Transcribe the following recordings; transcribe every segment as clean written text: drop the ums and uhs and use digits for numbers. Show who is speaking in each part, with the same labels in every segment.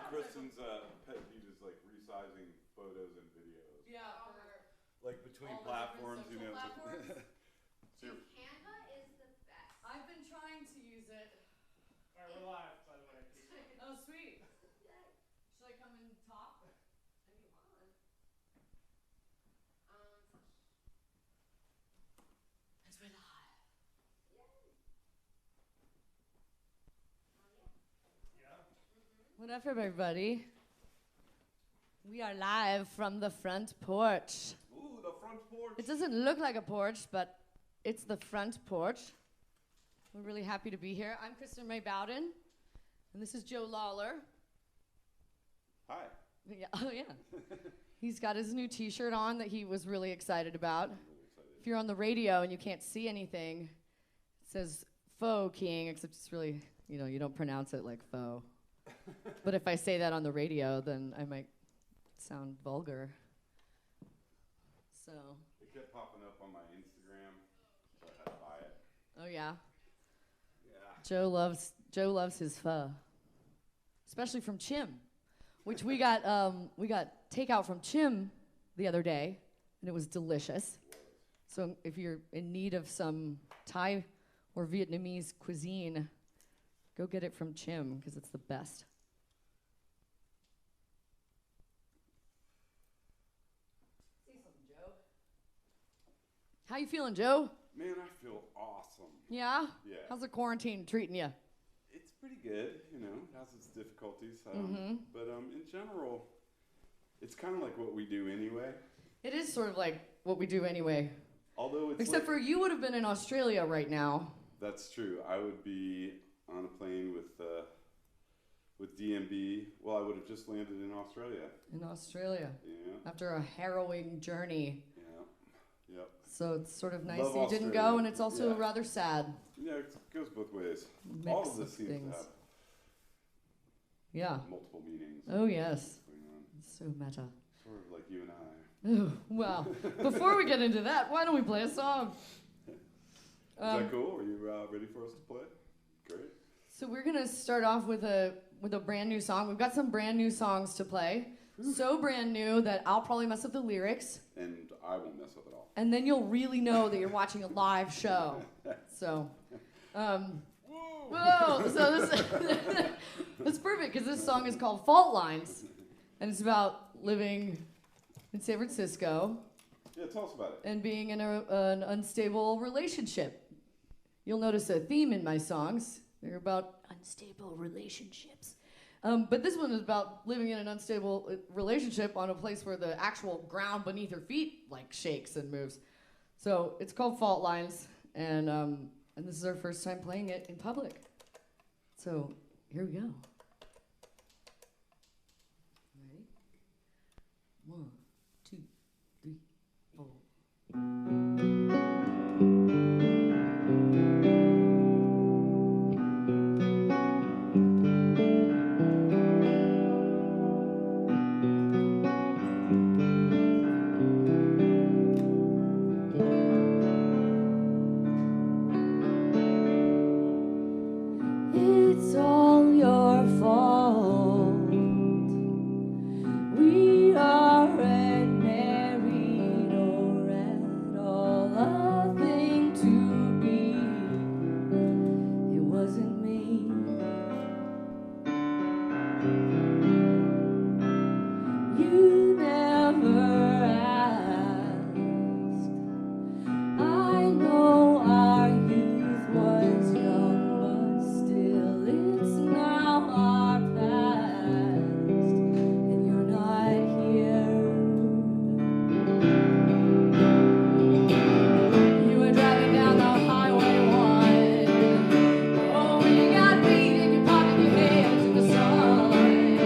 Speaker 1: Kristen's pet peeve is like resizing photos and videos.
Speaker 2: Yeah.
Speaker 1: Like between platforms, you know.
Speaker 3: Dude, Canva is the best.
Speaker 2: I've been trying to use it.
Speaker 4: Alright, we're live, by the way.
Speaker 2: Oh, sweet. Should I come and talk?
Speaker 3: If you want.
Speaker 2: As we're live.
Speaker 4: Yeah?
Speaker 2: What up, everybody? We are live from the front porch.
Speaker 1: Ooh, the front porch.
Speaker 2: It doesn't look like a porch, but it's the front porch. We're really happy to be here. I'm Kristen Bowden, and this is Joe Lawlor.
Speaker 1: Hi.
Speaker 2: Yeah, oh, yeah. He's got his new T-shirt on that he was really excited about.
Speaker 1: I'm really excited.
Speaker 2: If you're on the radio and you can't see anything, it says Faux King, except it's really, you don't pronounce it like faux. But if I say that on the radio, then I might sound vulgar. So.
Speaker 1: It kept popping up on my Instagram, so I had to buy it.
Speaker 2: Oh yeah.
Speaker 1: Yeah.
Speaker 2: Joe loves his pho, especially from Chim, which we got takeout from Chim the other day, and it was delicious. So if you're in need of some Thai or Vietnamese cuisine, go get it from Chim because it's the best. Say something, Joe. How you feeling, Joe?
Speaker 1: Man, I feel awesome.
Speaker 2: Yeah?
Speaker 1: Yeah.
Speaker 2: How's the quarantine treating you?
Speaker 1: It's pretty good, It has its difficulties. But in general, it's kind of like what we do anyway.
Speaker 2: It is sort of like what we do anyway.
Speaker 1: Although it's
Speaker 2: Except for you would have been in Australia right now.
Speaker 1: That's true. I would be on a plane with DMB. Well, I would have just landed in Australia.
Speaker 2: In Australia.
Speaker 1: Yeah.
Speaker 2: After a harrowing journey.
Speaker 1: Yeah. Yep.
Speaker 2: So it's sort of nice
Speaker 1: Love
Speaker 2: that you didn't
Speaker 1: Australia.
Speaker 2: go, and it's also
Speaker 1: Yeah.
Speaker 2: rather sad.
Speaker 1: Yeah, it goes both ways.
Speaker 2: Mix
Speaker 1: All of this
Speaker 2: of
Speaker 1: seems
Speaker 2: things.
Speaker 1: to have
Speaker 2: Yeah.
Speaker 1: multiple meanings.
Speaker 2: Oh, yes.
Speaker 1: Going on.
Speaker 2: It's so meta.
Speaker 1: Sort of like you and I.
Speaker 2: Oh, well, before we get into that, why don't we play a song?
Speaker 1: Is that cool? Are you ready for us to play? Great.
Speaker 2: So we're going to start off with a brand new song. We've got some brand new songs to play. So brand new that I'll probably mess up the lyrics.
Speaker 1: And I won't mess up at all.
Speaker 2: And then you'll really know that you're watching a live show. So, whoa! So this that's perfect because this song is called Fault Lines, and it's about living in San Francisco.
Speaker 1: Yeah, tell us about it.
Speaker 2: And being in an unstable relationship. You'll notice a theme in my songs. They're about unstable relationships. But this one is about living in an unstable relationship on a place where the actual ground beneath your feet like shakes and moves. So it's called Fault Lines, and this is our first time playing it in public. So here we go. Ready? 1, 2, 3, 4. It's all your fault. We aren't married or at all a thing to be. It wasn't me. You never asked. I know our youth was young, but still it's now our past, and you're not here. You were driving down the highway 1. Oh, you got beat and you popped your head to the sun.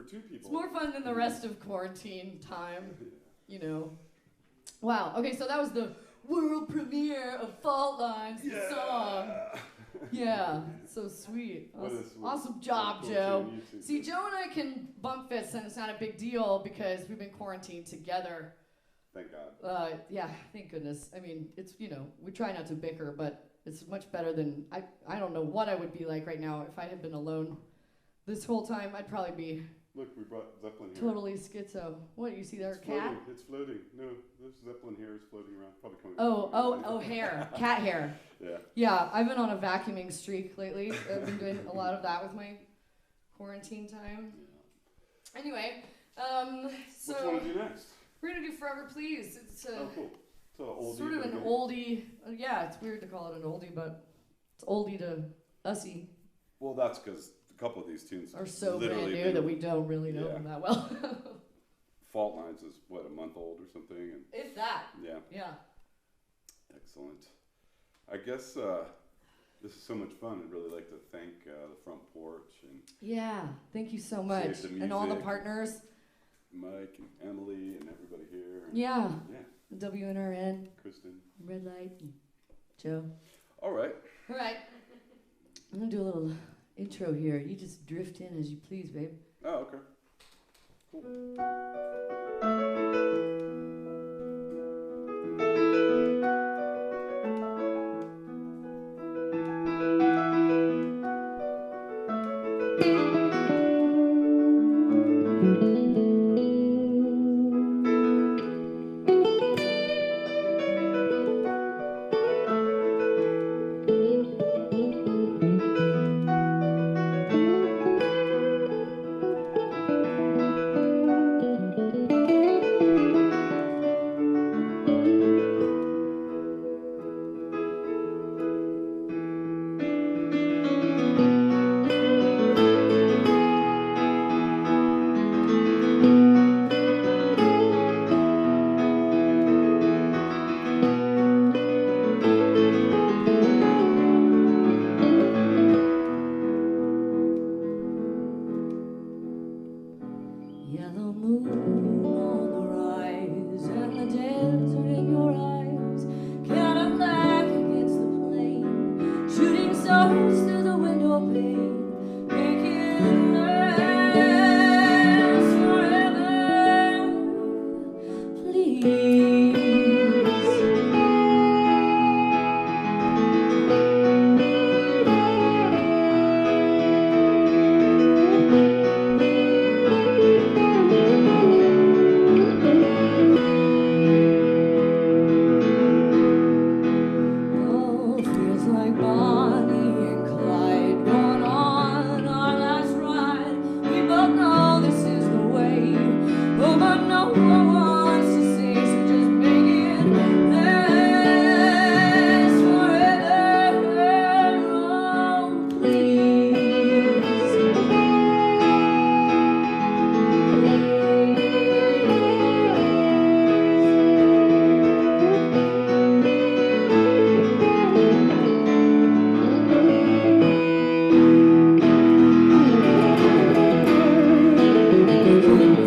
Speaker 1: for two people.
Speaker 2: It's more fun than the rest of quarantine time, you know. Wow. Okay, so that was the world premiere of Fault Lines, the song. Yeah, so sweet. Awesome job, Joe. See, Joe and I can bump fists, and it's not a big deal because we've been quarantined together.
Speaker 1: Thank God.
Speaker 2: Yeah, thank goodness. I mean, it's, you know, we try not to bicker, but it's much better than, I don't know what I would be like right now if I had been alone this whole time. I'd probably be...
Speaker 1: Look, we brought Zeppelin here.
Speaker 2: Totally schizo. What, you see there,
Speaker 1: It's
Speaker 2: cat?
Speaker 1: floating. It's floating. No, there's Zeppelin hair is floating around. Probably coming.
Speaker 2: Oh, hair. Cat hair.
Speaker 1: Yeah.
Speaker 2: Yeah, I've been on a vacuuming streak lately. I've been doing a lot of that with my quarantine time.
Speaker 1: Yeah.
Speaker 2: Anyway, so...
Speaker 1: What do you want to do next?
Speaker 2: We're going to do Forever Please. It's
Speaker 1: cool. So oldie,
Speaker 2: sort of an oldie. Yeah, it's weird to call it an oldie, but it's oldie to ussy.
Speaker 1: Well, that's because a couple of these tunes
Speaker 2: Are so brand
Speaker 1: literally
Speaker 2: new
Speaker 1: been-
Speaker 2: that we don't really know them that well.
Speaker 1: Fault Lines is what, a month old or something, and
Speaker 2: If that.
Speaker 1: yeah,
Speaker 2: Yeah.
Speaker 1: excellent. I guess this is so much fun. I'd really like to thank the front porch and
Speaker 2: Yeah. Thank you so much.
Speaker 1: Save the
Speaker 2: And all the
Speaker 1: music.
Speaker 2: partners.
Speaker 1: Mike and Emily and everybody here. And
Speaker 2: Yeah.
Speaker 1: yeah,
Speaker 2: WNRN,
Speaker 1: Kristen.
Speaker 2: Red Light, and Joe.
Speaker 1: All right.
Speaker 2: All right. I'm going to do a little intro here. You just drift in as you please, babe.
Speaker 1: Oh, okay. Cool.
Speaker 2: Yellow moon on the rise, and the desert in your eyes. Cadillac against the plain, shooting stars through the window pane, making last forever. Please. Oh, feels like Bonnie and Clyde going on our last ride. We both know this is the way. Oh, but no one wants to say, so just make it last forever. Oh,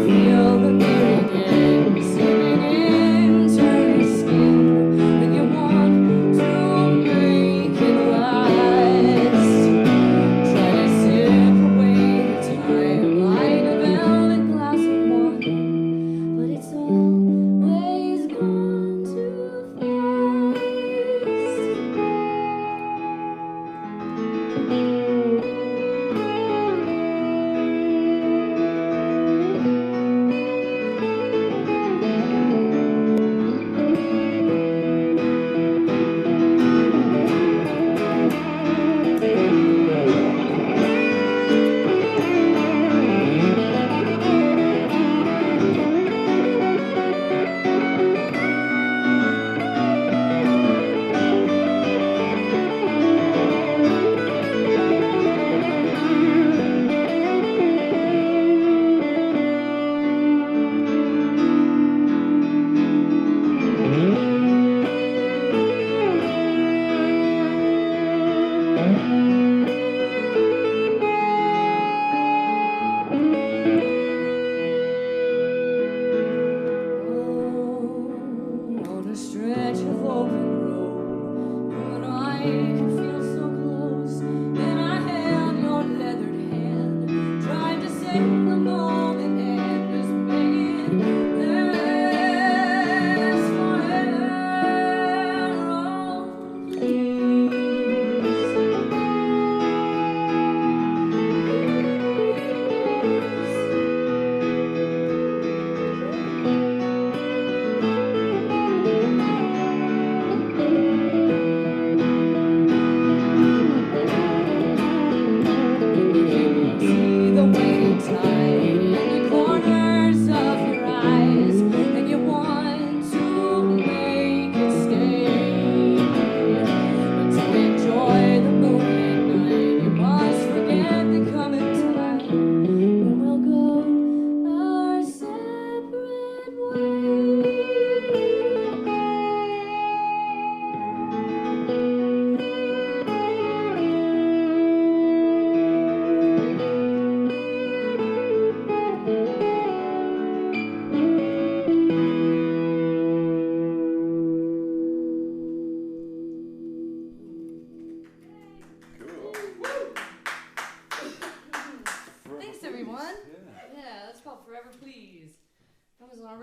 Speaker 2: feel the beat again.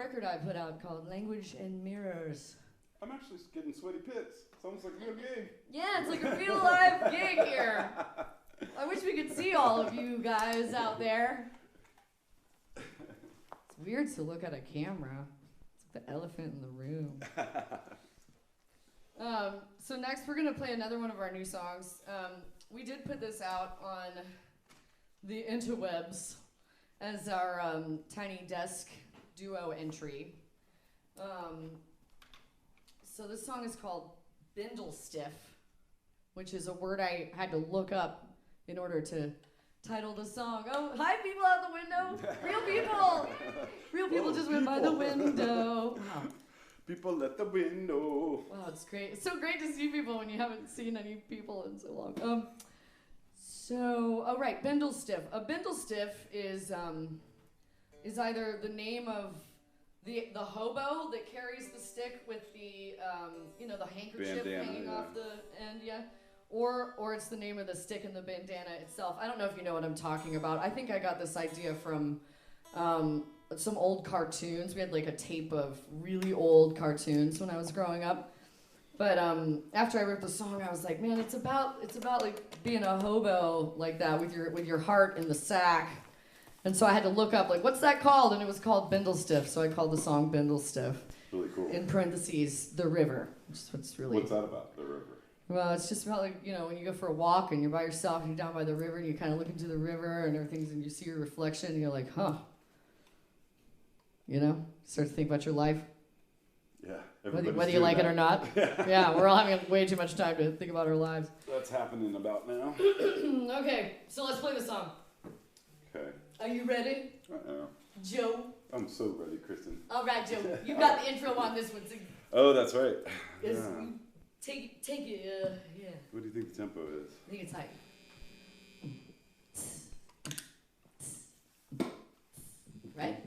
Speaker 2: record I put out called Language and Mirrors.
Speaker 1: I'm actually getting sweaty pits. Sounds like a real gig.
Speaker 2: Yeah, it's like a real live gig here. I wish we could see all of you guys out there. It's weird to look at a camera. It's like the elephant in the room. So next we're gonna play another one of our new songs. We did put this out on the interwebs as our Tiny Desk duo entry. So this song is called Bindle Stiff, which is a word I had to look up in order to title the song. Oh, hi people out the window. Real people. Real people just went by the window. Wow.
Speaker 1: People at the window.
Speaker 2: Wow, it's great. It's so great to see people when you haven't seen any people in so long. Right, Bindle Stiff. A Bindle Stiff is either the name of the hobo that carries the stick with the the handkerchief
Speaker 1: bandana,
Speaker 2: hanging
Speaker 1: yeah.
Speaker 2: off the end, yeah. Or it's the name of the stick and the bandana itself. I don't know if you know what I'm talking about. I think I got this idea from some old cartoons. We had like a tape of really old cartoons when I was growing up. But after I wrote the song, I was like, man, it's about like being a hobo like that with your heart in the sack. And so I had to look up like, what's that called? And it was called Bindle Stiff. So I called the song Bindle Stiff.
Speaker 1: Really cool.
Speaker 2: In parentheses, the river. Which is what's really.
Speaker 1: What's that about, the river?
Speaker 2: Well, it's just about like, when you go for a walk and you're by yourself and you're down by the river and you kind of look into the river and everything's and you see your reflection and you're like, huh. Start to think about your life.
Speaker 1: Yeah.
Speaker 2: Whether you like it or not. Yeah, we're all having way too much time to think about our lives.
Speaker 1: That's happening about now.
Speaker 2: Okay, so let's play the song.
Speaker 1: Okay.
Speaker 2: Are you ready?
Speaker 1: Uh-oh.
Speaker 2: Joe?
Speaker 1: I'm so ready, Kristen.
Speaker 2: All right, Joe. You got the intro on this one. So
Speaker 1: Oh, that's right.
Speaker 2: yes,
Speaker 1: Yeah.
Speaker 2: take it, yeah.
Speaker 1: What do you think the tempo is?
Speaker 2: I think it's high. Right?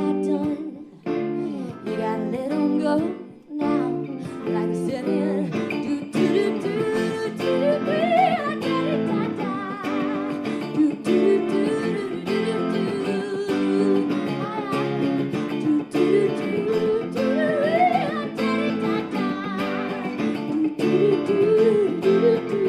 Speaker 2: that done. You gotta let 'em go now. Like I said, in do do do do do do. I get it, da da. Do do do do do do do. Do do do do do. I get it, da da. Do do do do do do.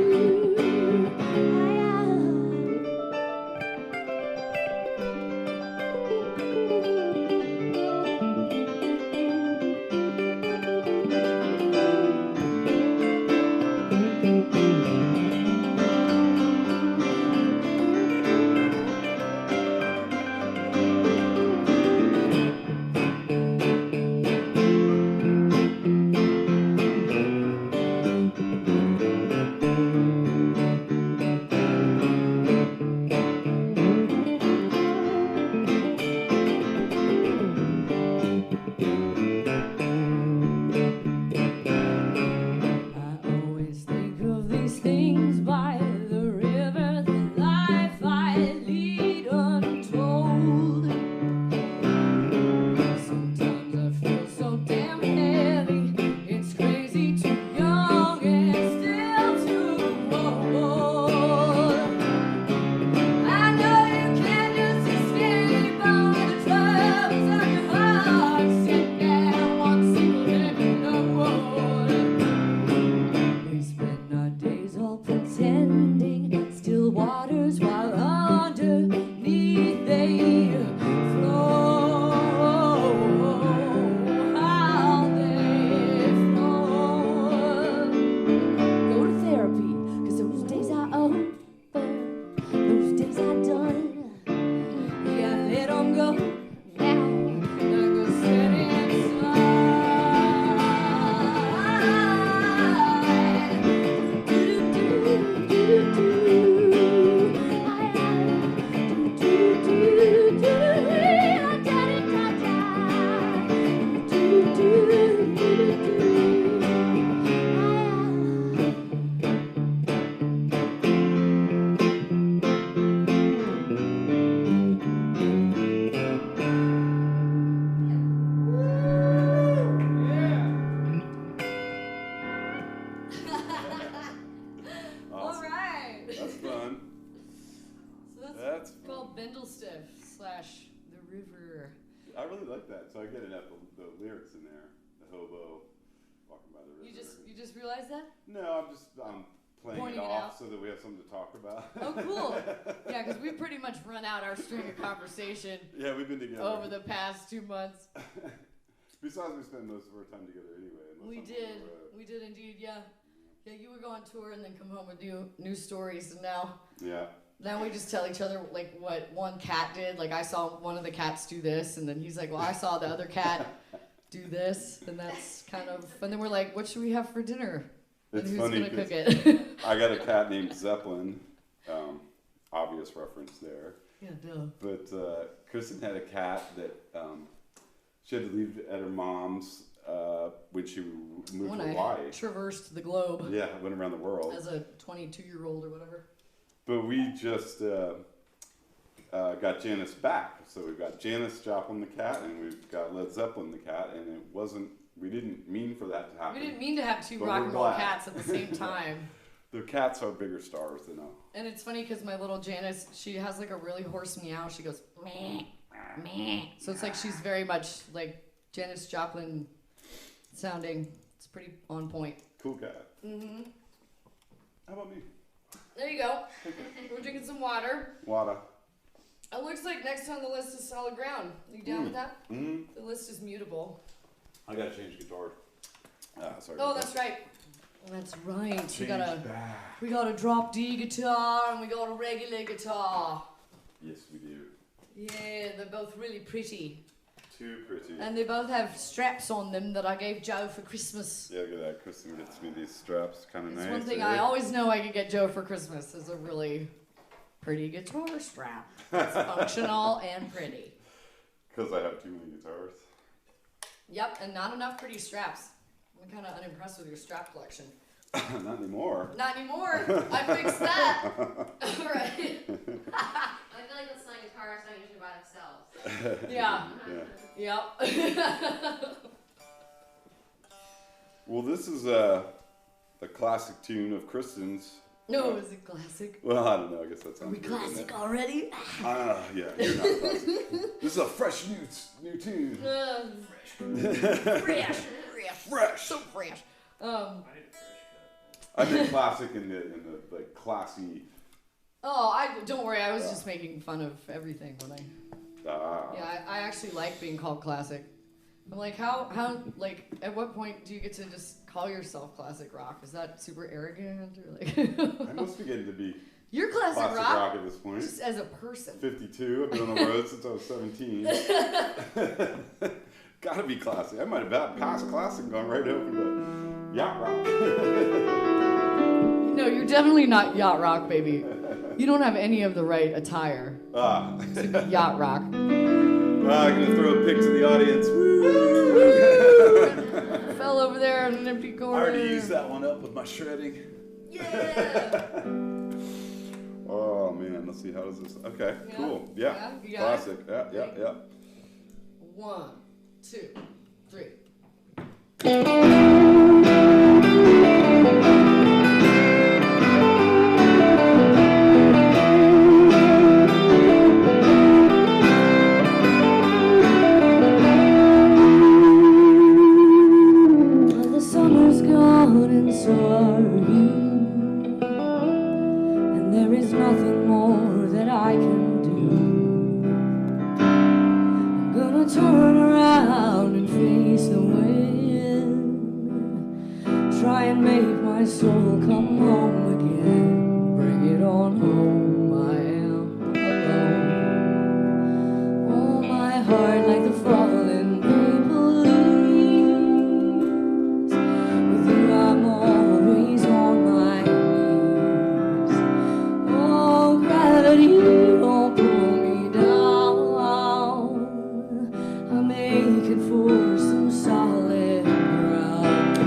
Speaker 1: I really like that. So I get it at the lyrics in there. The hobo walking by the river.
Speaker 2: You just realized that?
Speaker 1: No, I'm playing
Speaker 2: Pointing
Speaker 1: it
Speaker 2: it
Speaker 1: off
Speaker 2: out.
Speaker 1: so that we have something to talk about.
Speaker 2: Oh, cool. Yeah, because we've pretty much run out our string of conversation.
Speaker 1: Yeah, we've been together
Speaker 2: over the past 2 months.
Speaker 1: Besides, we spend most of our time together anyway.
Speaker 2: We did indeed. Yeah. Yeah, you would go on tour and then come home with new stories, and now.
Speaker 1: Yeah.
Speaker 2: Now we just tell each other like what one cat did. Like I saw one of the cats do this, and then he's like, "Well, I saw the other cat do this," and that's kind of. And then we're like, "What should we have for dinner?"
Speaker 1: It's
Speaker 2: and who's
Speaker 1: funny
Speaker 2: gonna cook it?
Speaker 1: I got a cat named Zeppelin. Obvious reference there.
Speaker 2: Yeah, duh.
Speaker 1: But Kristen had a cat that she had to leave at her mom's when she moved to Hawaii.
Speaker 2: I traversed the globe.
Speaker 1: Yeah, went around the world
Speaker 2: as a 22-year-old or whatever.
Speaker 1: But we just got Janice back. So we've got Janis Joplin the cat, and we've got Led Zeppelin the cat, and we didn't mean for that to happen.
Speaker 2: We didn't mean to have two
Speaker 1: but
Speaker 2: rock and roll cats at the same time.
Speaker 1: The cats are bigger stars than us.
Speaker 2: And it's funny because my little Janice, she has like a really hoarse meow. She goes, meh, meh. So it's like she's very much like Janis Joplin sounding. It's pretty on point.
Speaker 1: Cool cat.
Speaker 2: Mm-hmm.
Speaker 1: How about me?
Speaker 2: There you go. We're drinking some water.
Speaker 1: Water.
Speaker 2: It looks like next on the list is Solid Ground. Are you down with that?
Speaker 1: Mm-hmm.
Speaker 2: The list is mutable.
Speaker 1: I gotta change guitar. Sorry.
Speaker 2: Oh, that's right. That's right.
Speaker 1: Change
Speaker 2: we got a drop D guitar and we got a regular guitar.
Speaker 1: Yes, we do.
Speaker 2: Yeah, they're both really pretty.
Speaker 1: Too pretty.
Speaker 2: And they both have straps on them that I gave Joe for Christmas.
Speaker 1: Yeah, look at that. Kristen gets me these straps. Kind of nice.
Speaker 2: It's one thing I always know I could get Joe for Christmas is a really pretty guitar strap. It's functional and pretty.
Speaker 1: Because I have too many guitars.
Speaker 2: Yep, and not enough pretty straps. I'm kind of unimpressed with your strap collection.
Speaker 1: Not anymore.
Speaker 2: Not anymore. I fixed that. Right.
Speaker 3: I feel like that's not guitarists don't usually buy themselves.
Speaker 2: Yeah.
Speaker 1: Yeah.
Speaker 2: Yep.
Speaker 1: Well, this is a classic tune of Kristen's.
Speaker 2: No, is it classic?
Speaker 1: Well, I don't know. I guess that sounds
Speaker 2: Are we
Speaker 1: good, doesn't
Speaker 2: classic
Speaker 1: it?
Speaker 2: already?
Speaker 1: Yeah, you're not classic. This is a fresh new tune.
Speaker 2: Fresh. So fresh.
Speaker 4: I need a fresh cut.
Speaker 1: I think classic in the like classy.
Speaker 2: Oh, don't worry. I was just making fun of everything when I. Yeah, I actually like being called classic. I'm like, how, like, at what point do you get to just call yourself classic rock? Is that super arrogant or like?
Speaker 1: I must be getting to be
Speaker 2: You're classic
Speaker 1: classic
Speaker 2: rock
Speaker 1: at this point.
Speaker 2: just as a person.
Speaker 1: 52. I've been on the road since I was 17. Gotta be classic. I might have passed classic and gone right over to yacht rock.
Speaker 2: No, you're definitely not yacht rock, baby. You don't have any of the right attire to be yacht rock.
Speaker 1: I'm gonna throw a pic to the audience.
Speaker 2: Fell over there in an empty
Speaker 1: I
Speaker 2: corner.
Speaker 1: already used that one up with my shredding.
Speaker 2: Yeah.
Speaker 1: Oh man, let's see, how does this? Okay,
Speaker 2: Yeah.
Speaker 1: cool. Yeah,
Speaker 2: Yeah, you got
Speaker 1: classic.
Speaker 2: it?
Speaker 1: Yeah.
Speaker 2: 1, 2, 3.
Speaker 5: Turn around and face the wind. Try and make my soul come home again. Bring it on home, I am alone. Oh, my heart like the fallen maple leaves. With you I'm always on my knees. Oh, gravity won't pull me down. I'm aching for some solid ground.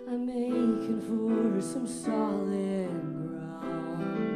Speaker 5: I'm aching for some solid ground.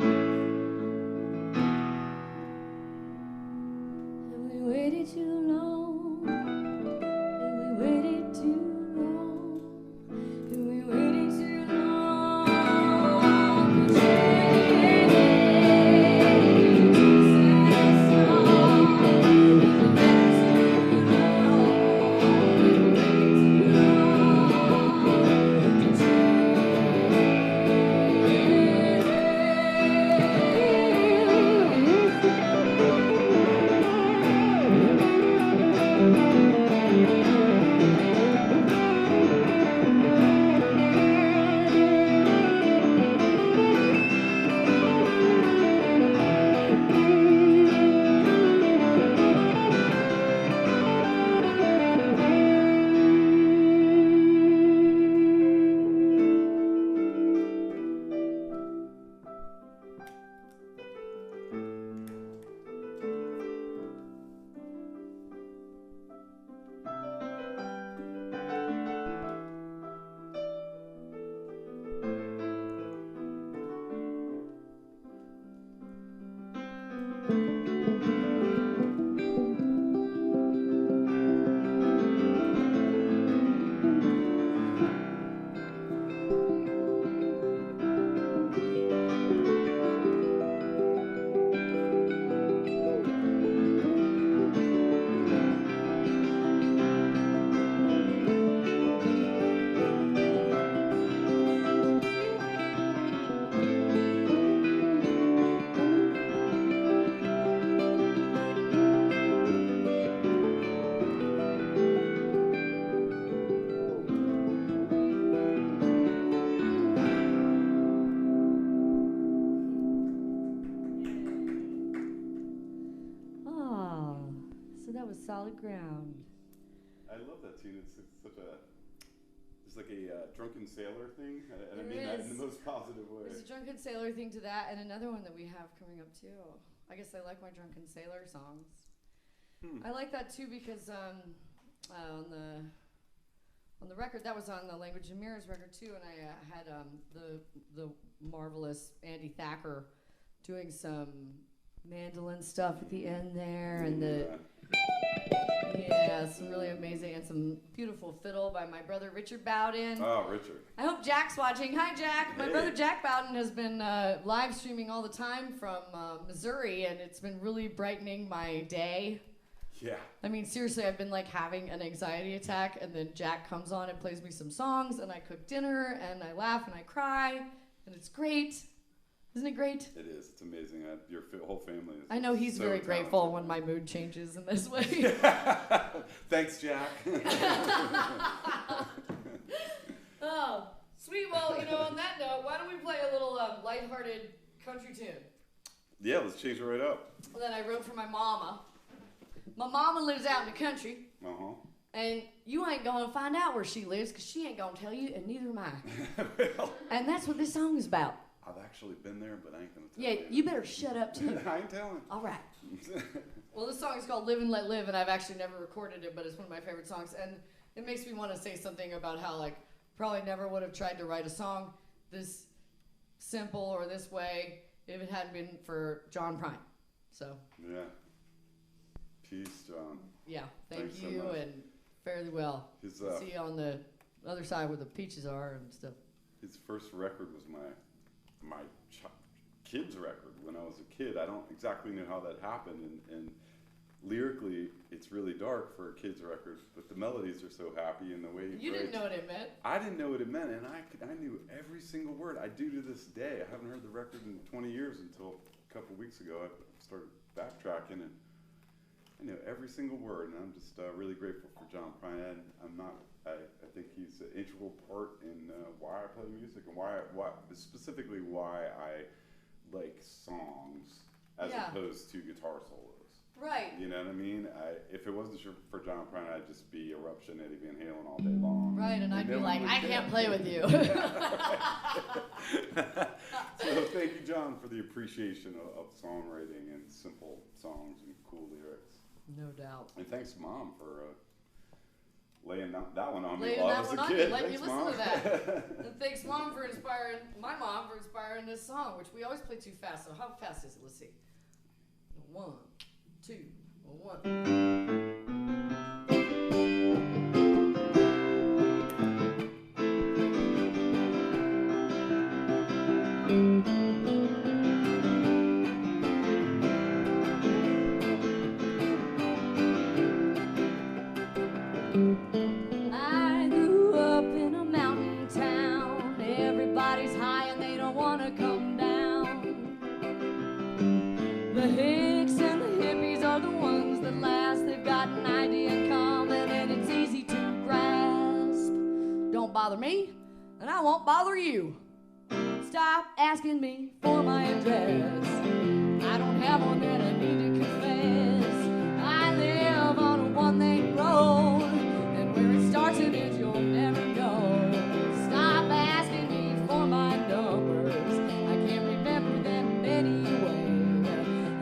Speaker 2: Solid ground.
Speaker 1: I love that tune. It's such a, it's like a drunken sailor thing, and I
Speaker 2: It
Speaker 1: mean that in
Speaker 2: is.
Speaker 1: the most positive way.
Speaker 2: There's a drunken sailor thing to that, and another one that we have coming up too. I guess I like my drunken sailor songs. I like that too because on the record that was on the Language and Mirrors record too, and I had the marvelous Andy Thacker doing some mandolin stuff at the end there, and some really amazing, and some beautiful fiddle by my brother Richard Bowden.
Speaker 1: Oh, Richard.
Speaker 2: I hope Jack's watching. Hi, Jack. My
Speaker 1: Hey.
Speaker 2: brother Jack Bowden has been live streaming all the time from Missouri, and it's been really brightening my day.
Speaker 1: Yeah.
Speaker 2: I mean, seriously, I've been like having an anxiety attack, and then Jack comes on and plays me some songs, and I cook dinner, and I laugh and I cry, and it's great. Isn't it great?
Speaker 1: It is. It's amazing. Your whole family is.
Speaker 2: I know he's
Speaker 1: so
Speaker 2: very grateful
Speaker 1: talented.
Speaker 2: when my mood changes in this way.
Speaker 1: Thanks, Jack.
Speaker 2: Oh, sweet. Well, on that note, why don't we play a little lighthearted country tune
Speaker 1: Yeah, let's change it right up.
Speaker 2: that I wrote for my mama. My mama lives out in the country,
Speaker 1: Uh-huh.
Speaker 2: and you ain't going to find out where she lives because she ain't going to tell you, and neither am I.
Speaker 1: Well,
Speaker 2: And that's what this song is about.
Speaker 1: I've actually been there, but I ain't gonna tell
Speaker 2: Yeah,
Speaker 1: you.
Speaker 2: you better shut up, too.
Speaker 1: I ain't telling.
Speaker 2: All right. Well, this song is called Live and Let Live, and I've actually never recorded it, but it's one of my favorite songs. And it makes me want to say something about how, like, probably never would have tried to write a song this simple or this way if it hadn't been for John Prine. So,
Speaker 1: Yeah. Peace, John.
Speaker 2: yeah, thank
Speaker 1: Thanks so
Speaker 2: you,
Speaker 1: much.
Speaker 2: and fairly well.
Speaker 1: His
Speaker 2: See you on the other side where the peaches are and stuff.
Speaker 1: his first record was my kid's record when I was a kid. I don't exactly know how that happened, and lyrically, it's really dark for a kid's record, but the melodies are so happy, and the way he
Speaker 2: You didn't
Speaker 1: writes-
Speaker 2: know what it meant.
Speaker 1: I didn't know what it meant, and I knew every single word. I do to this day. I haven't heard the record in 20 years until a couple weeks ago. I started backtracking, and I know every single word, and I'm just really grateful for John Prine. I think he's an integral part in why I play music, and why specifically why I like songs as
Speaker 2: Yeah.
Speaker 1: opposed to guitar solos.
Speaker 2: Right.
Speaker 1: You know what I mean? If it wasn't for John Prine, I'd just be Eruption, Eddie Van Halen all day long.
Speaker 2: Right, and I'd be
Speaker 1: no one
Speaker 2: like,
Speaker 1: would
Speaker 2: I
Speaker 1: care.
Speaker 2: can't play with you.
Speaker 1: So thank you, John, for the appreciation of songwriting and simple songs and cool lyrics.
Speaker 2: No doubt.
Speaker 1: And thanks, Mom, for laying that one on me
Speaker 2: Laying
Speaker 1: while I
Speaker 2: that
Speaker 1: was
Speaker 2: one
Speaker 1: a
Speaker 2: on
Speaker 1: kid.
Speaker 2: you, letting
Speaker 1: Thanks,
Speaker 2: you listen
Speaker 1: Mom.
Speaker 2: to that. And thanks, Mom, for inspiring my mom for inspiring this song, which we always play too fast. So how fast is it? Let's see. 1, 2, 1. I grew up in a mountain town. Everybody's high and they don't want to come down. The hicks and the hippies are the ones that last. They've got an idea in common and it's easy to grasp. Don't bother me, and I won't bother you. Stop asking me for my address. I don't have one that I need to confess. I live on a one-lane road, and where it starts and ends you'll never know. Stop asking me for my numbers. I can't remember them anyway.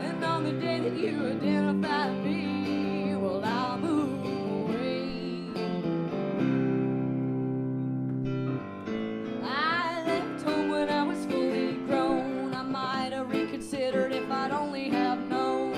Speaker 2: And on the day that you identify me, well, I'll move away. I left home when I was fully grown. I might have reconsidered if I'd only have known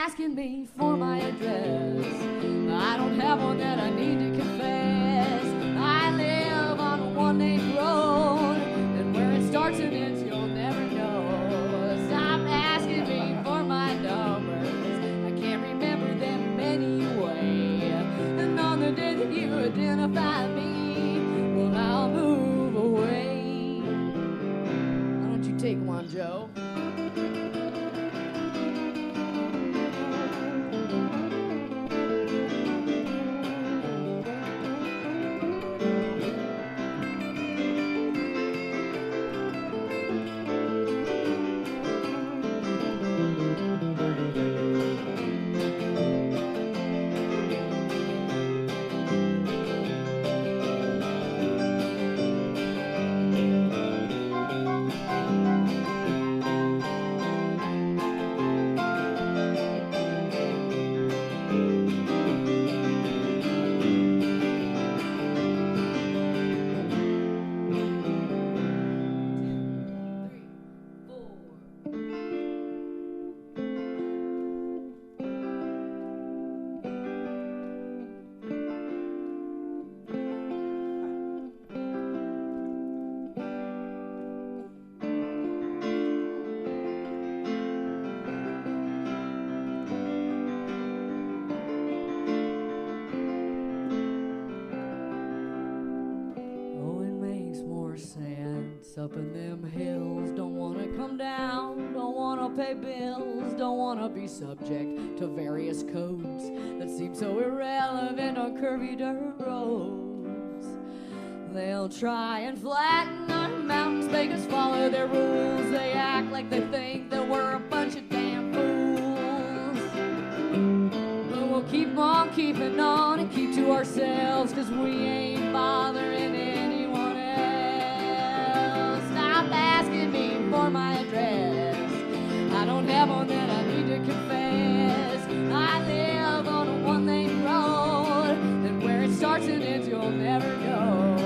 Speaker 5: asking me for my address. I don't have one that I need to confess. I live on a one-lane road, and where it starts and ends you'll never know. Stop asking me for my numbers. I can't remember them anyway. And on the day that you identify me, well, I'll move away. Why don't you take one, Joe? Up in them hills, don't wanna come down, don't wanna pay bills, don't wanna be subject to various codes that seem so irrelevant on curvy dirt roads. They'll try and flatten our mountains, make us follow their rules. They act like they think that we're a bunch of damn fools. But we'll keep on keeping on and keep to ourselves, 'cause we ain't bothering anyone else. Stop asking me for my address. I don't have one that I need to confess. I live on a one-lane road, and where it starts and ends you'll never know.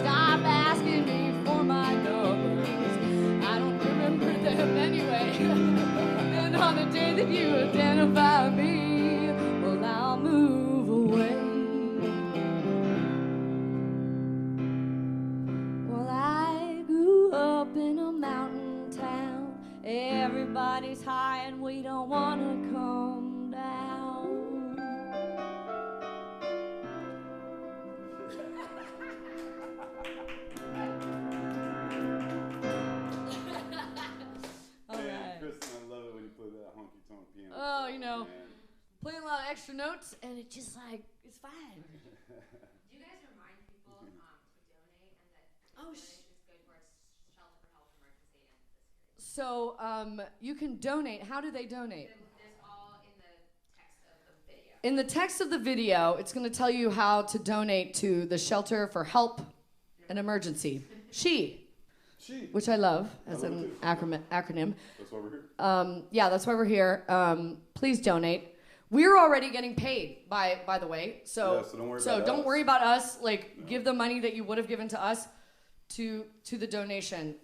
Speaker 5: Stop asking me for my numbers. I don't remember them anyway. And on the day that you identify me, well, I'll move away. Well, I grew up in a mountain town. Everybody's high and we don't want to come down. All
Speaker 1: Man,
Speaker 5: right.
Speaker 1: Kristen, I love it when you play that honky tonk piano.
Speaker 2: Oh, you know,
Speaker 1: Man.
Speaker 2: playing a lot of extra notes, and it just like, it's fine.
Speaker 3: Do you guys remind people to donate and that
Speaker 2: Oh,
Speaker 3: donation is good towards shelter for health emergency and this?
Speaker 2: So you can donate. How do they donate?
Speaker 3: There's all in the text of the video.
Speaker 2: In the text of the video, it's going to tell you how to donate to the Shelter for Help and Emergency. She, which I love as
Speaker 1: love
Speaker 2: an
Speaker 1: it too.
Speaker 2: acronym.
Speaker 1: That's why we're here.
Speaker 2: Yeah, that's why we're here. Please donate. We're already getting paid, by the way. So,
Speaker 1: Yeah, so don't worry about
Speaker 2: don't
Speaker 1: us.
Speaker 2: worry about us. Like, give the money that you would have given to us to the donation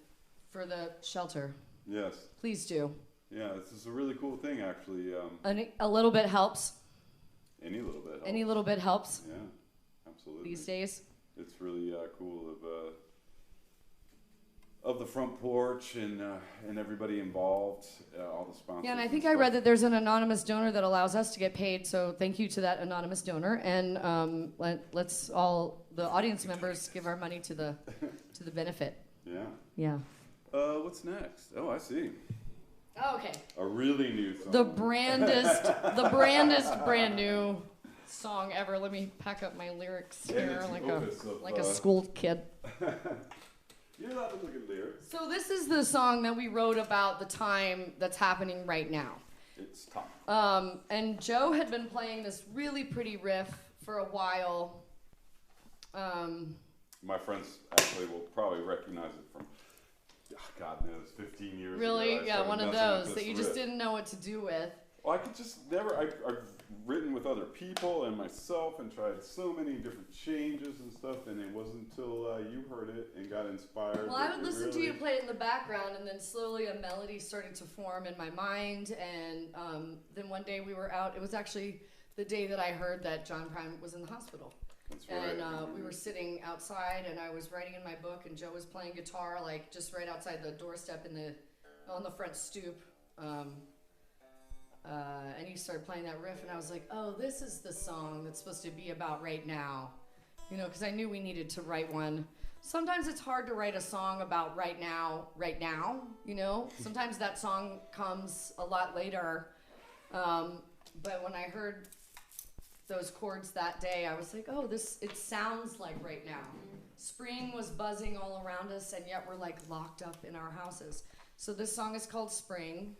Speaker 2: for the shelter.
Speaker 1: Yes.
Speaker 2: Please do.
Speaker 1: Yeah, this is a really cool thing, actually.
Speaker 2: A little bit helps.
Speaker 1: Any little bit.
Speaker 2: Any
Speaker 1: helps.
Speaker 2: little bit helps
Speaker 1: Yeah, absolutely.
Speaker 2: these days.
Speaker 1: It's really cool of the front porch and everybody involved, all the sponsors.
Speaker 2: Yeah, and I think I read that there's an anonymous donor that allows us to get paid. So thank you to that anonymous donor, and let's all the audience members give our money to the benefit.
Speaker 1: Yeah.
Speaker 2: Yeah.
Speaker 1: What's next? Oh, I see.
Speaker 2: Oh, okay.
Speaker 1: A really new song.
Speaker 2: The brandest brand new song ever. Let me pack up my lyrics
Speaker 1: And
Speaker 2: here
Speaker 1: it's
Speaker 2: like
Speaker 1: an opus of,
Speaker 2: a school kid.
Speaker 1: You're allowed to look at lyrics.
Speaker 2: So this is the song that we wrote about the time that's happening right now.
Speaker 1: It's tough.
Speaker 2: And Joe had been playing this really pretty riff for a while.
Speaker 1: My friends actually will probably recognize it from, God knows, 15 years ago.
Speaker 2: Really?
Speaker 1: I
Speaker 2: Yeah,
Speaker 1: started
Speaker 2: one of
Speaker 1: messing with
Speaker 2: those
Speaker 1: this
Speaker 2: that you just
Speaker 1: riff.
Speaker 2: didn't know what to do with.
Speaker 1: Well, I could just never. I've written with other people and myself and tried so many different changes and stuff, and it wasn't until you heard it and got inspired.
Speaker 2: Well, I
Speaker 1: that
Speaker 2: would
Speaker 1: it
Speaker 2: listen to
Speaker 1: really-
Speaker 2: you play it in the background, and then slowly a melody started to form in my mind. And then one day we were out. It was actually the day that I heard that John Prine was in the hospital.
Speaker 1: That's right.
Speaker 2: And we were sitting outside, and I was writing in my book, and Joe was playing guitar, like just right outside the doorstep on the front stoop. And he started playing that riff, and I was like, oh, this is the song that's supposed to be about right now. You know, because I knew we needed to write one. Sometimes it's hard to write a song about right now, you know? Sometimes that song comes a lot later. But when I heard those chords that day, I was like, oh, it sounds like right now. Spring was buzzing all around us, and yet we're like locked up in our houses. So this song is called Spring.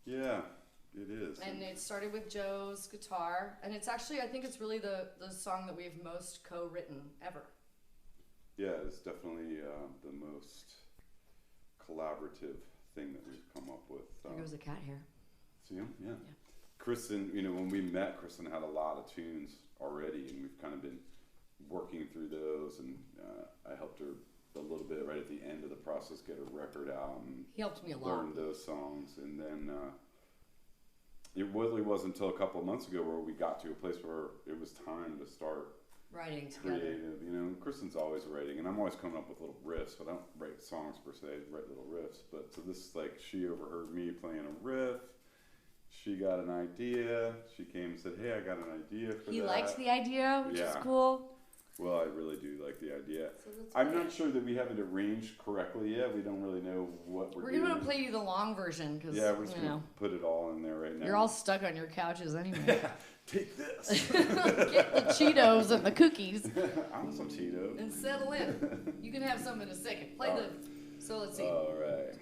Speaker 1: Yeah, it is.
Speaker 2: And it started with Joe's guitar, and it's actually, I think it's really the song that we've most co-written ever.
Speaker 1: Yeah, it's definitely the most collaborative thing that we've come up with.
Speaker 2: There goes a cat hair.
Speaker 1: See him? Yeah. Kristen, you know, when we met, Kristen had a lot of tunes already, and we've kind of been working through those, and I helped her a little bit right at the end of the process get a record out and
Speaker 2: He helped me a lot.
Speaker 1: learn those songs. And then it really wasn't until a couple of months ago where we got to a place where it was time to start
Speaker 2: Writing together.
Speaker 1: creative. You know, Kristen's always writing, and I'm always coming up with little riffs, but I don't write songs per se, I write little riffs. But so this, like, she overheard me playing a riff. She got an idea. She came and said, hey, I got an idea for that.
Speaker 2: He liked the idea, which is
Speaker 1: Yeah.
Speaker 2: cool.
Speaker 1: Well, I really do like the idea.
Speaker 2: So let's
Speaker 1: I'm
Speaker 2: play
Speaker 1: not
Speaker 2: it.
Speaker 1: sure that we have it arranged correctly yet. We don't really know what we're doing.
Speaker 2: We're gonna play you the long version because
Speaker 1: Yeah, we're just
Speaker 2: you
Speaker 1: gonna
Speaker 2: know
Speaker 1: put it all in there right now.
Speaker 2: you're all stuck on your couches anyway.
Speaker 1: Take this.
Speaker 2: Get the Cheetos and the cookies
Speaker 1: I want some Cheetos.
Speaker 2: and settle in. You can have some in a second. Play the. So let's see.
Speaker 1: All right.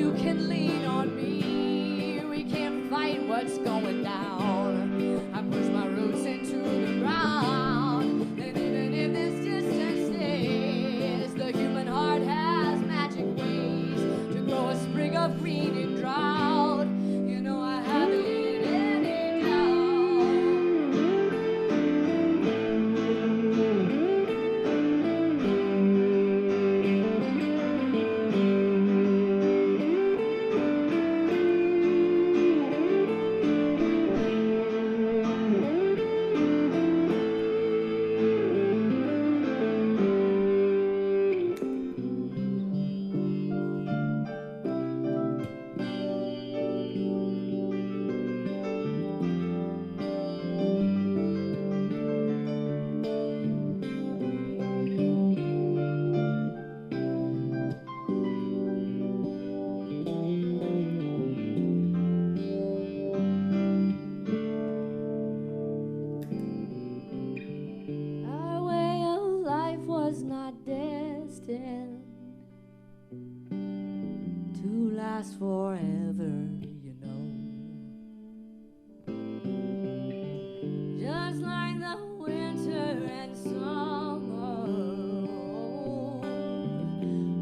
Speaker 5: you can lean on me. We can't fight what's going down. I push my roots into the ground. And even if this distance stays, the human heart has magic ways to grow a sprig of green in drought. You know I haven't any doubt. Our way of life was not destined to last forever, you know. Just like the winter and summer,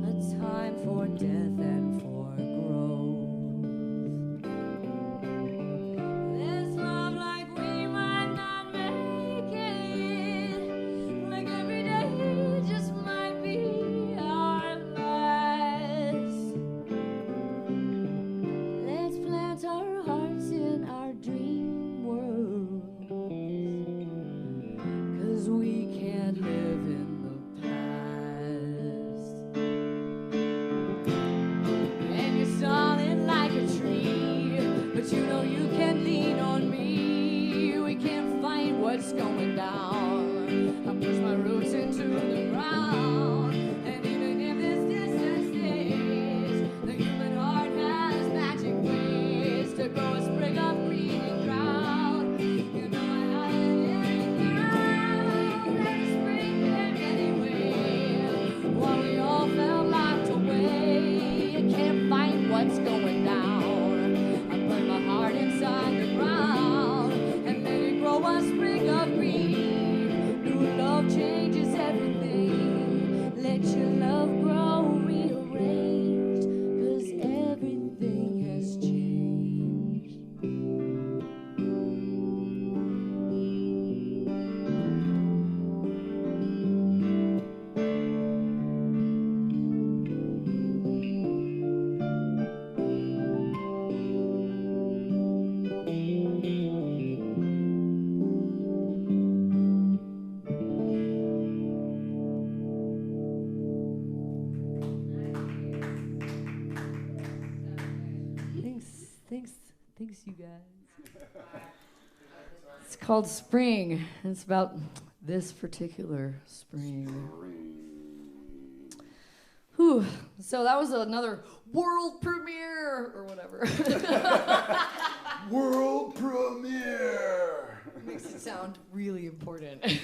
Speaker 5: a time for death and for growth. This love life we might not make it, like every day just might be our last. Let's plant our hearts in our dream world, 'cause we can't live in the past. And you're solid like a tree, but you know you can lean on me. We can't fight what's going down. I push my roots into the ground. And even if this distance stays, the human heart has magic ways to grow a sprig of green and drought. You know I haven't any doubt that the spring came anyway. While we all felt locked away, you can't fight what's going down. I put my heart inside the ground and let it grow a sprig of green. New love changes everything. Let your love grow rearranged, 'cause everything has changed. Thanks, you guys. It's called Spring. And it's about this particular spring. Whew. So that was another world premiere or whatever.
Speaker 1: World premiere!
Speaker 2: Makes it sound really important.
Speaker 1: It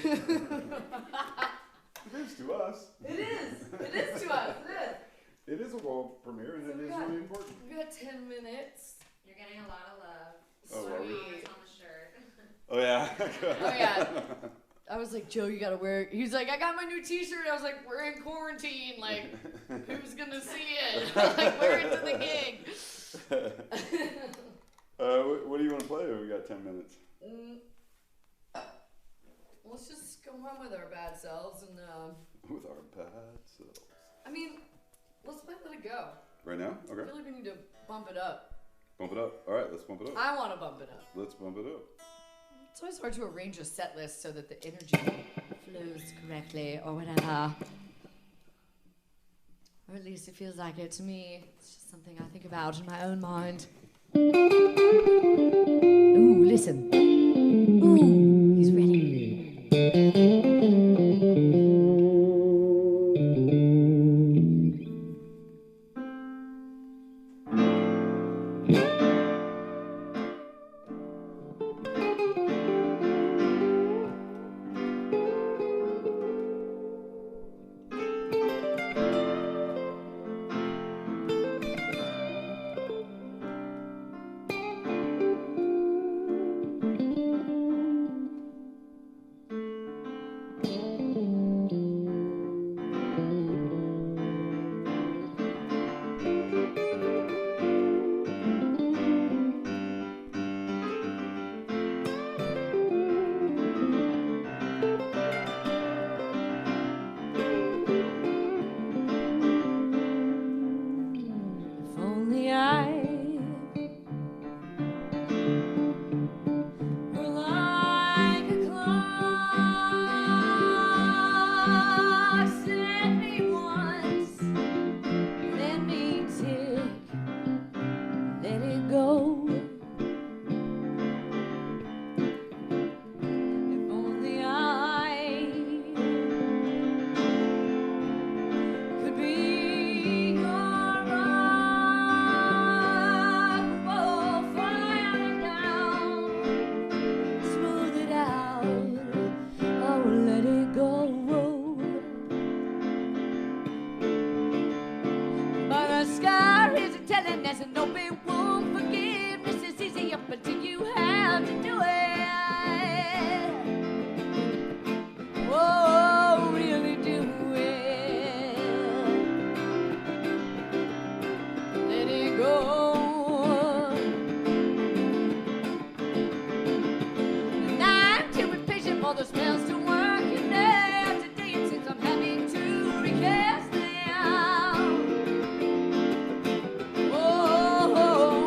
Speaker 1: is to us.
Speaker 2: It is. It is to us. It is.
Speaker 1: It is a world premiere and
Speaker 2: So
Speaker 1: it
Speaker 2: we
Speaker 1: is
Speaker 2: got-
Speaker 1: really important.
Speaker 2: We got 10 minutes.
Speaker 3: You're getting a lot of love.
Speaker 1: Oh, are we?
Speaker 3: It's on the shirt.
Speaker 1: Oh yeah.
Speaker 2: Oh, yeah. I was like, Joe, you gotta wear it. He's like, I got my new t-shirt. I was like, we're in quarantine. Like, who's gonna see it? Like, wear it to the gig.
Speaker 1: What do you want to play? We got 10 minutes.
Speaker 2: Let's just go home with our bad selves and,
Speaker 1: With our bad selves.
Speaker 2: I mean, let's play Let It Go.
Speaker 1: Right now?
Speaker 2: I
Speaker 1: Okay.
Speaker 2: feel like we need to bump it up.
Speaker 1: Bump it up. All right, let's bump it up.
Speaker 2: I want to bump it up.
Speaker 1: Let's bump it up.
Speaker 2: It's always hard to arrange a set list so that the energy flows correctly or whatever. Or at least it feels like it to me. It's just something I think about in my own mind. Ooh, listen. Ooh, he's ready.
Speaker 5: scar isn't telling us an open wound. Forgiveness is easy up until you have to do it. Oh, really do it. Let it go. And I'm too impatient for the spells to work. And now today it seems I'm having to recast them. Oh,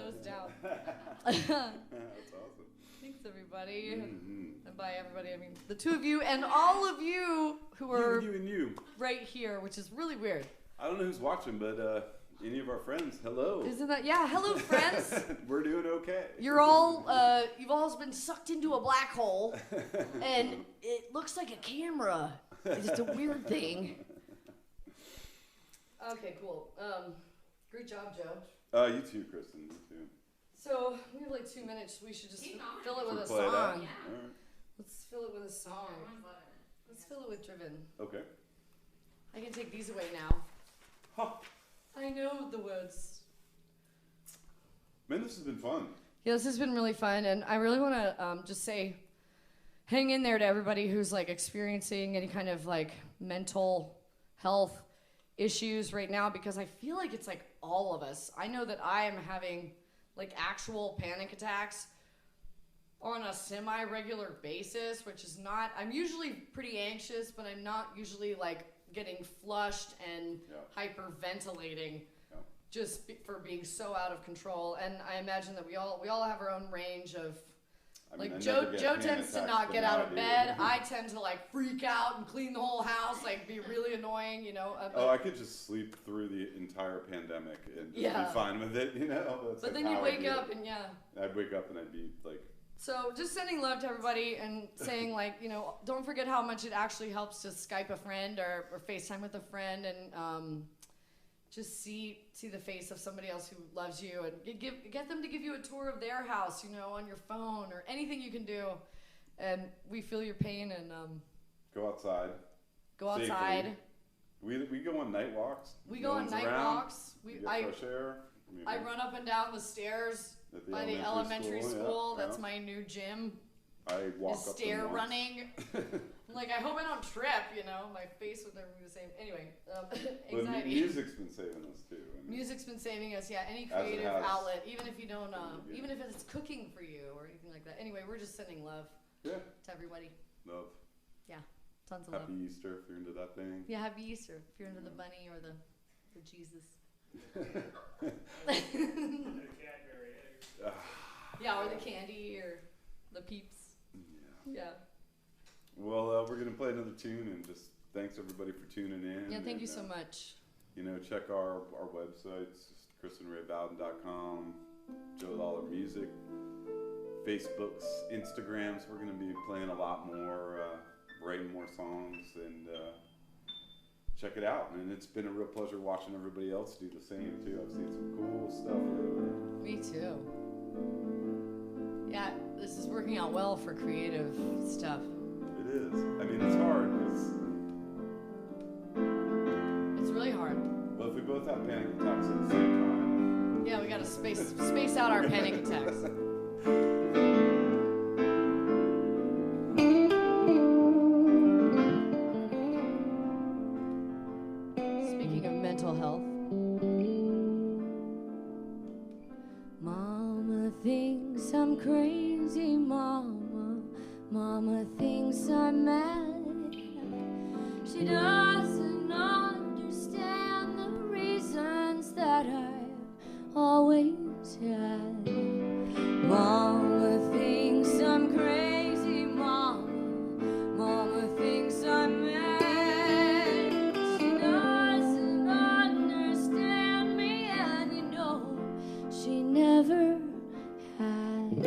Speaker 2: nose down.
Speaker 1: That's awesome.
Speaker 2: Thanks, everybody.
Speaker 1: Mm-hmm.
Speaker 2: And by everybody, I mean the two of you and all of you who are
Speaker 1: You and you.
Speaker 2: right here, which is really weird.
Speaker 1: I don't know who's watching, but any of our friends, hello.
Speaker 2: Isn't that? Yeah, hello, friends.
Speaker 1: We're doing okay.
Speaker 2: You're all, you've all been sucked into a black hole, and it looks like a camera. It's just a weird thing. Okay, cool. Great job, Joe.
Speaker 1: You too, Kristen. You too.
Speaker 2: So, we have like 2 minutes. We should just
Speaker 3: Keep going.
Speaker 2: fill it with a
Speaker 1: Should we play it out?
Speaker 2: song.
Speaker 3: Yeah.
Speaker 1: All right.
Speaker 2: Let's fill it with a song.
Speaker 3: Everyone's loving it.
Speaker 2: Let's fill it with Driven.
Speaker 1: Okay.
Speaker 2: I can take these away now.
Speaker 1: Huh.
Speaker 2: I know the words.
Speaker 1: Man, this has been fun.
Speaker 2: Yeah, this has been really fun, and I really want to just say, hang in there to everybody who's like experiencing any kind of like mental health issues right now, because I feel like it's like all of us. I know that I am having like actual panic attacks on a semi-regular basis, which is not, I'm usually pretty anxious, but I'm not usually like getting flushed and hyperventilating just for being so out of control. And I imagine that we all have our own range of, like Joe tends to not get out of bed. I tend to like freak out and clean the whole house, like be really annoying, you know.
Speaker 1: I could just sleep through the entire pandemic and just be fine with it, you know. That's
Speaker 2: but
Speaker 1: like
Speaker 2: then you
Speaker 1: how
Speaker 2: wake
Speaker 1: I do
Speaker 2: up
Speaker 1: it.
Speaker 2: and
Speaker 1: I'd wake up and I'd be like.
Speaker 2: So just sending love to everybody and saying like, you know, don't forget how much it actually helps to Skype a friend or FaceTime with a friend and just see the face of somebody else who loves you, and get them to give you a tour of their house, you know, on your phone or anything you can do. And we feel your pain, and
Speaker 1: Go outside.
Speaker 2: go outside.
Speaker 1: Safely. We go on night walks.
Speaker 2: We
Speaker 1: No
Speaker 2: go on
Speaker 1: one's
Speaker 2: night
Speaker 1: around.
Speaker 2: walks.
Speaker 1: We get fresh air.
Speaker 2: I run up and down the stairs
Speaker 1: At
Speaker 2: by the elementary school.
Speaker 1: yeah,
Speaker 2: That's my new gym.
Speaker 1: I walk
Speaker 2: Is
Speaker 1: up
Speaker 2: stair
Speaker 1: them once.
Speaker 2: running. Like, I hope I don't trip, you know. My face would never be the same. Anyway,
Speaker 1: But
Speaker 2: anxiety.
Speaker 1: music's been saving us too. I mean,
Speaker 2: Music's been saving us, yeah. Any
Speaker 1: As it
Speaker 2: creative
Speaker 1: has
Speaker 2: outlet, even if you don't,
Speaker 1: from the
Speaker 2: even if it's cooking for you or anything like that. Anyway, we're just sending love
Speaker 1: yeah,
Speaker 2: to everybody.
Speaker 1: love.
Speaker 2: Tons of
Speaker 1: Happy
Speaker 2: love.
Speaker 1: Easter if you're into that thing.
Speaker 2: Yeah, happy Easter if you're into the bunny or the Jesus.
Speaker 4: The Cadbury eggs.
Speaker 2: Yeah, or the candy or the peeps.
Speaker 1: Yeah.
Speaker 2: Yeah.
Speaker 1: Well, we're gonna play another tune, and just thanks everybody for tuning in.
Speaker 2: Yeah, thank you
Speaker 1: and,
Speaker 2: so much.
Speaker 1: You know, check our websites, KristenRayBowden.com, Joe Lawlor Music, Facebooks, Instagrams. We're gonna be playing a lot more, writing more songs, and check it out. And it's been a real pleasure watching everybody else do the same too. I've seen some cool stuff lately.
Speaker 2: Me too. Yeah, this is working out well for creative stuff.
Speaker 1: It is. I mean, it's hard because,
Speaker 2: It's really hard.
Speaker 1: well, if we both have panic attacks at the same time.
Speaker 2: Yeah, we gotta space out our panic attacks. Speaking of mental health.
Speaker 5: Mama thinks I'm crazy, Mama. Mama thinks I'm mad. She doesn't understand the reasons that I've always had. Mama thinks I'm crazy, Mama. Mama thinks I'm mad. She doesn't understand me, and you know she never has.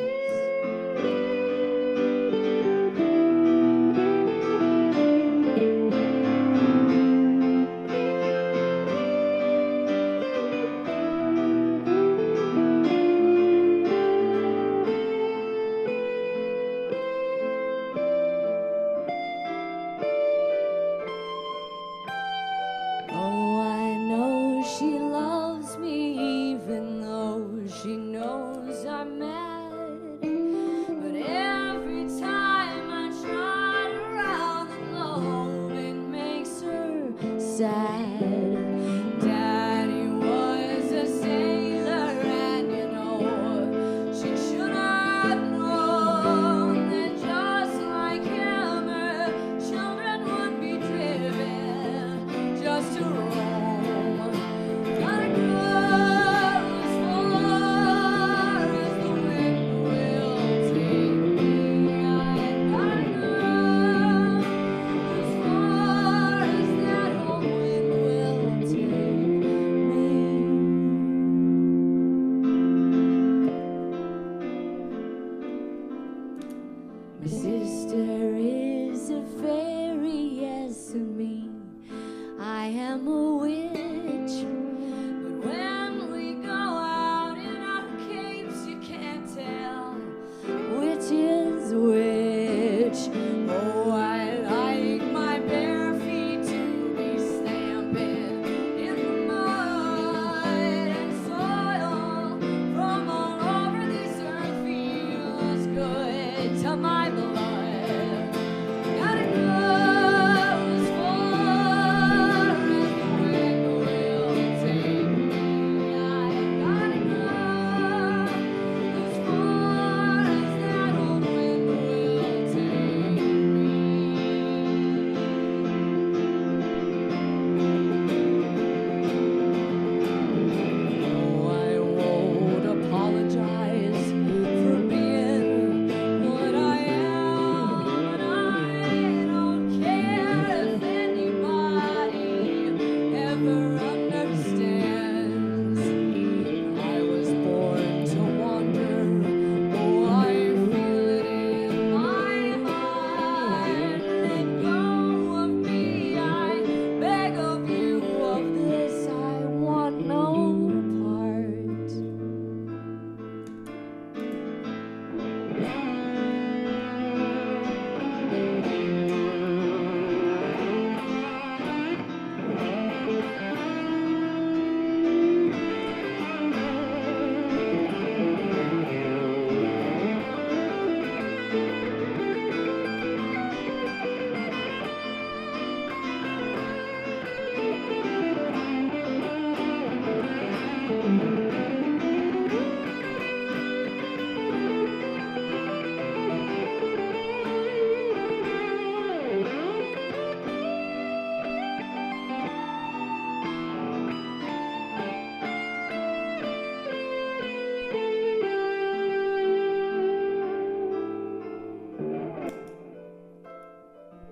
Speaker 5: Oh, I like my bare feet to be stamping in the mud and soil from all over this earth feels good to my blood. Gotta go as far as the wind will take me. I gotta go as far as that old wind will take me. Oh, I won't apologize for being what I am, and I don't care if anybody ever understands. I was born to wander. Oh, I feel it in my heart. Let go of me, I beg of you. Of this I want no part.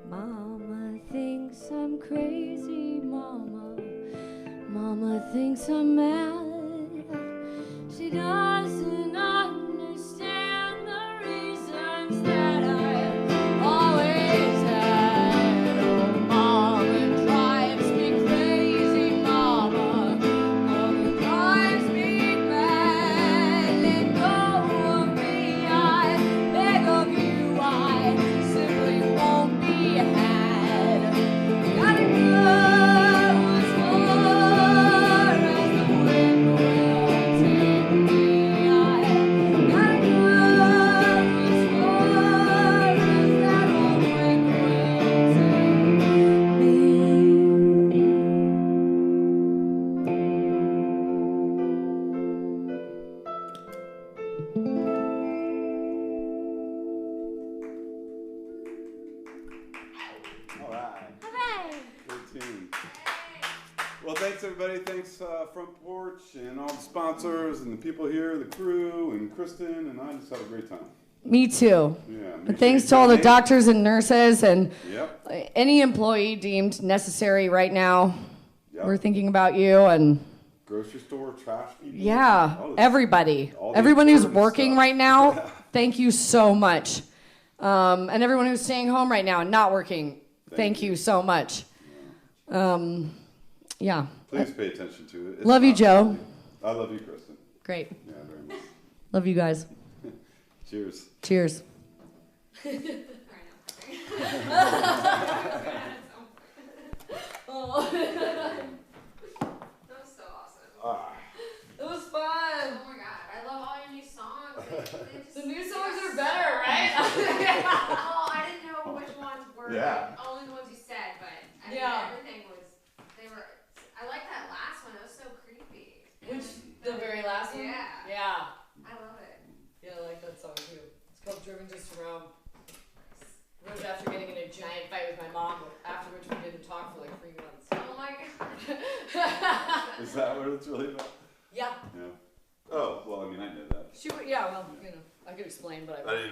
Speaker 5: Mama thinks I'm crazy, Mama. Mama thinks I'm mad. She doesn't understand the reasons that I've always had. Oh, Mama drives me crazy, Mama. Mama drives me mad. Let go of me, I beg of you. I simply won't be had. Gotta go as far as the wind will take me. I gotta go as far as that old wind will take me.
Speaker 1: All right. Good tune. Well, thanks everybody. Thanks Front Porch and all the sponsors and the people here, the crew and Kristen, and I just had a great time.
Speaker 2: Me too.
Speaker 1: Yeah. make
Speaker 2: But
Speaker 1: sure
Speaker 2: thanks
Speaker 1: you
Speaker 2: to all the
Speaker 1: donate.
Speaker 2: doctors and nurses and
Speaker 1: Yep.
Speaker 2: any employee deemed necessary right now.
Speaker 1: Yep.
Speaker 2: We're thinking about you and
Speaker 1: Grocery store, trash people.
Speaker 2: yeah,
Speaker 1: all this-
Speaker 2: everybody.
Speaker 1: all the
Speaker 2: Everyone who's
Speaker 1: important
Speaker 2: working
Speaker 1: stuff.
Speaker 2: right now, thank you so much. And everyone who's staying home right now and not working, thank you so much. Yeah.
Speaker 1: Please pay attention to it. It's
Speaker 2: Love you,
Speaker 1: not
Speaker 2: Joe.
Speaker 1: easy. I love you, Kristen.
Speaker 2: Great.
Speaker 1: Yeah, very much.
Speaker 2: Love you guys.
Speaker 1: Cheers.
Speaker 2: Cheers. Oh,
Speaker 3: That was so awesome.
Speaker 2: it was fun.
Speaker 3: Oh my god, I love all your new songs. They just,
Speaker 2: The new songs are better, right?
Speaker 3: well, I didn't know which ones were
Speaker 1: Yeah.
Speaker 3: only the ones you said, but I mean,
Speaker 2: Yeah.
Speaker 3: everything was. They were. I like that last one. It was so creepy.
Speaker 2: The very last one?
Speaker 3: Yeah.
Speaker 2: Yeah.
Speaker 3: I love it.
Speaker 2: Yeah, I like that song too. It's called Driven Just Around. Wrote it after getting in a giant fight with my mom, after which we didn't talk for like 3 months.
Speaker 3: Oh my god.
Speaker 1: Is that what it's really about?
Speaker 2: Yeah.
Speaker 1: Yeah. Oh, well, I mean, I know that.
Speaker 2: Yeah, well, I could explain, but
Speaker 1: I didn't